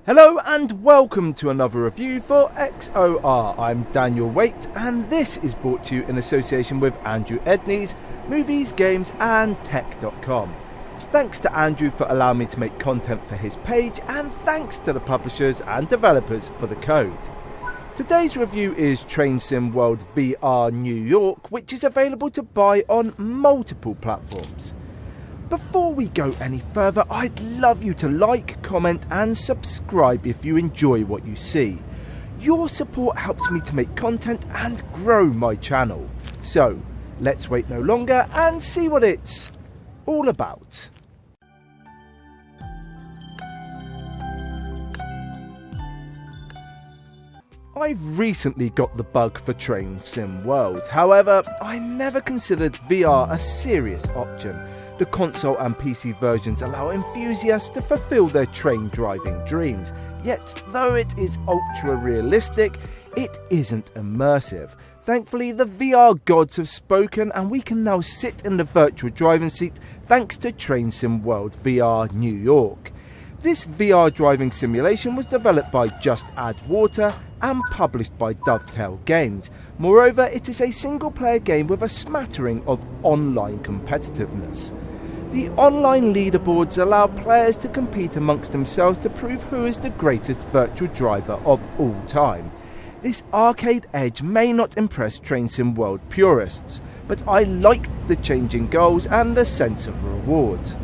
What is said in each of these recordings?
Hello and welcome to another review for XOR. I'm Daniel Waite and this is brought to you in association with Andrew Edney's Movies, Games and Tech.com. Thanks to Andrew for allowing me to make content for his page, and thanks to the publishers and developers for the code. Today's review is Train Sim World VR New York, which is available to buy on multiple platforms. Before we go any further, I'd love you to like, comment and subscribe if you enjoy what you see. Your support helps me to make content and grow my channel. So, let's wait no longer and see what it's all about. I've recently got the bug for Train Sim World. However, I never considered VR a serious option. The console and PC versions allow enthusiasts to fulfill their train driving dreams, yet though it is ultra realistic, it isn't immersive. Thankfully, the VR gods have spoken and we can now sit in the virtual driving seat thanks to Train Sim World VR New York. This VR driving simulation was developed by Just Add Water and published by Dovetail games. Moreover, it is a single player game with a smattering of online competitiveness. The online leaderboards allow players to compete amongst themselves to prove who is the greatest virtual driver of all time. This arcade edge may not impress Train Sim World purists, but I liked the changing goals and the sense of rewards.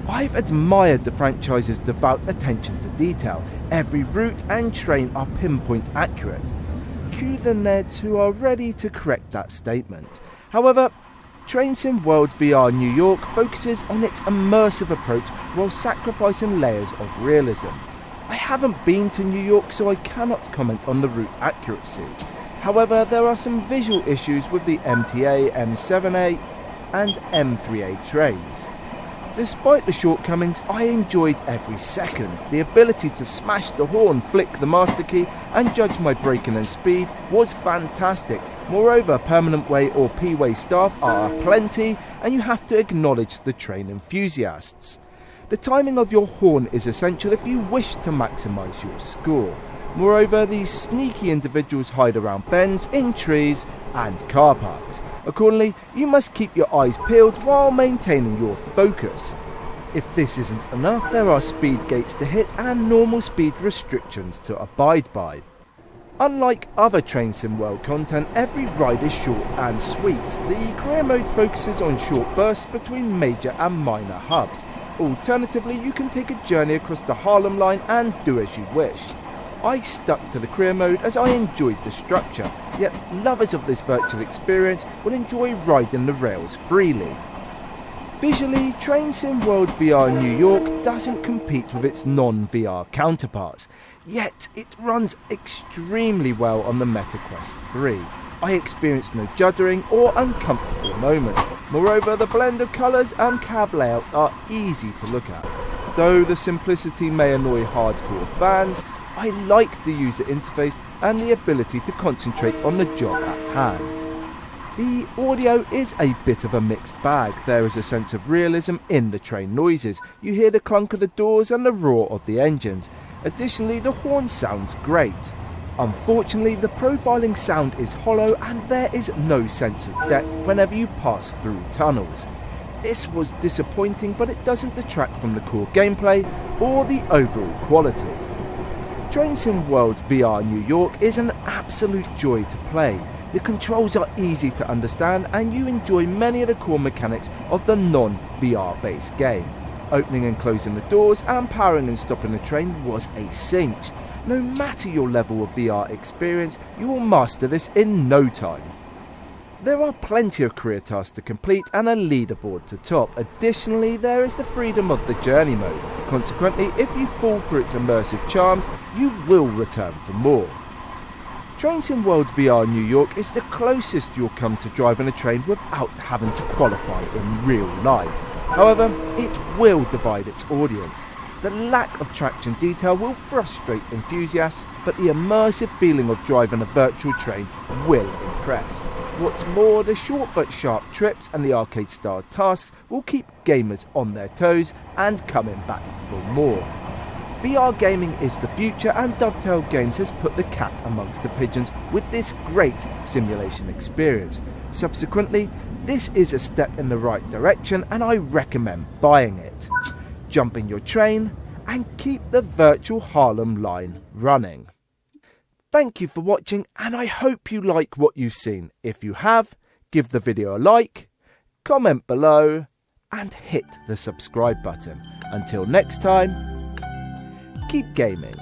I've admired the franchise's devout attention to detail. Every route and train are pinpoint accurate. Cue the nerds who are ready to correct that statement. However, Train Sim World VR New York focuses on its immersive approach while sacrificing layers of realism. I haven't been to New York, so I cannot comment on the route accuracy. However, there are some visual issues with the MTA, M7A and M3A trains. Despite the shortcomings, I enjoyed every second. The ability to smash the horn, flick the master key and judge my braking and speed was fantastic. Moreover, permanent way or P-way staff are aplenty and you have to acknowledge the train enthusiasts. The timing of your horn is essential if you wish to maximise your score. Moreover, these sneaky individuals hide around bends, in trees and car parks. Accordingly, you must keep your eyes peeled while maintaining your focus. If this isn't enough, there are speed gates to hit and normal speed restrictions to abide by. Unlike other Train Sim World content, every ride is short and sweet. The career mode focuses on short bursts between major and minor hubs. Alternatively, you can take a journey across the Harlem line and do as you wish. I stuck to the career mode as I enjoyed the structure, yet lovers of this virtual experience will enjoy riding the rails freely. Visually, Train Sim World VR New York doesn't compete with its non-VR counterparts, yet it runs extremely well on the Meta Quest 3. I experienced no juddering or uncomfortable moments. Moreover, the blend of colours and cab layout are easy to look at. Though the simplicity may annoy hardcore fans, I like the user interface and the ability to concentrate on the job at hand. The audio is a bit of a mixed bag. There is a sense of realism in the train noises. You hear the clunk of the doors and the roar of the engines. Additionally, the horn sounds great. Unfortunately, the profiling sound is hollow and there is no sense of depth whenever you pass through tunnels. This was disappointing, but it doesn't detract from the core gameplay or the overall quality. Train Sim World VR New York is an absolute joy to play. The controls are easy to understand and you enjoy many of the core mechanics of the non-VR based game. Opening and closing the doors and powering and stopping the train was a cinch. No matter your level of VR experience, you will master this in no time. There are plenty of career tasks to complete and a leaderboard to top. Additionally, there is the freedom of the journey mode. Consequently, if you fall for its immersive charms, you will return for more. Train Sim World VR New York is the closest you'll come to driving a train without having to qualify in real life. However, it will divide its audience. The lack of traction detail will frustrate enthusiasts, but the immersive feeling of driving a virtual train will impress. What's more, the short but sharp trips and the arcade-style tasks will keep gamers on their toes and coming back for more. VR gaming is the future, and Dovetail Games has put the cat amongst the pigeons with this great simulation experience. Subsequently, this is a step in the right direction and I recommend buying it. Jump in your train and keep the virtual Harlem line running. Thank you for watching, and I hope you like what you've seen. If you have, give the video a like, comment below and hit the subscribe button. Until next time, keep gaming.